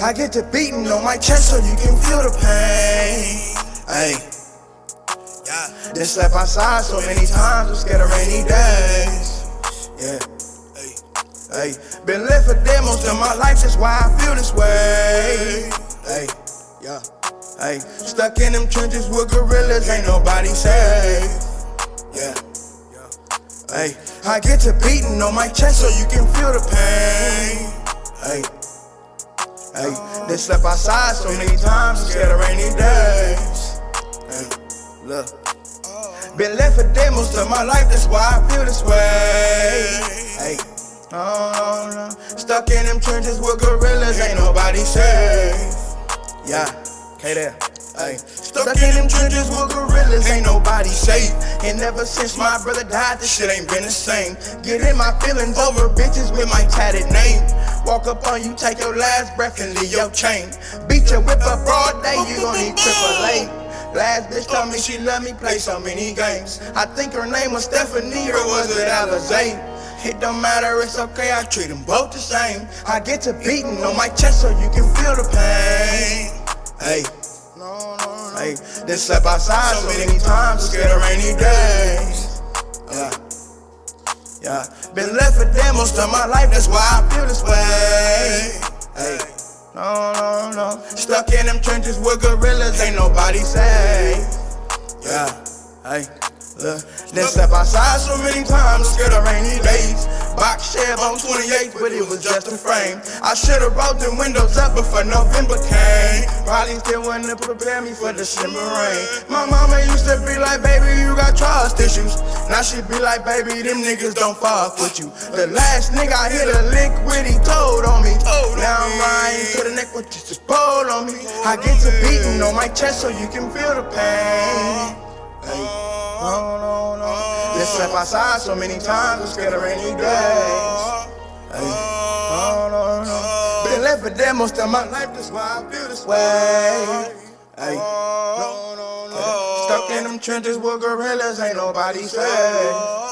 I get to beating on my chest so you can feel the pain. Ay, yeah. Been slept outside so many times, I'm scared of rainy days. Yeah. Ay, been lit for dead most of my life, that's why I feel this way. Ay, yeah. Ay, stuck in them trenches with gorillas, ain't nobody safe. Yeah. Ay, I get to beating on my chest so you can feel the pain. Ay, ay, they slept outside so many times, I'm scared of rainy days. Ay, look, been left for dead most of my life, that's why I feel this way. Ay, no, stuck in them trenches with gorillas, ain't nobody safe. Yeah, okay there. Ay, stuck in them trenches with gorillas, ain't nobody safe. And ever since my brother died, this shit ain't been the same. Getting my feelings over bitches with my tatted name. Walk up on you, take your last breath and leave your chain. Beat your whip up all day, you gon' need AAA. Last bitch told me she love me, play so many games. I think her name was Stephanie or was it Alizé? It don't matter, it's okay, I treat them both the same. I get to beating on my chest so you can feel the pain. Hey, hey, then slept outside so many times, scared of rainy days. Yeah, been left for dead most of my life, that's why I feel this way. Hey, no, stuck in them trenches with gorillas, ain't nobody safe. Yeah, hey, look, then slept outside so many times, scared of rainy days. Box shed on 28th, but it was just a frame. I should've rolled the windows up before November came. Probably still wouldn't prepare me for December rain. My mama used to be like, baby, you got trust issues. Now she be like, baby, them niggas don't fuck with you. The last nigga I hit a lick with, he told on me. Now I'm riding to the neck with just a pole on me. I get to beating on my chest so you can feel the pain. Hey, no. Been slept outside so many times, I'm scared of rainy days. Hey, no. Been left for dead most of my life, that's why I feel this way. Hey, no. Stuck in them trenches with gorillas, ain't nobody safe.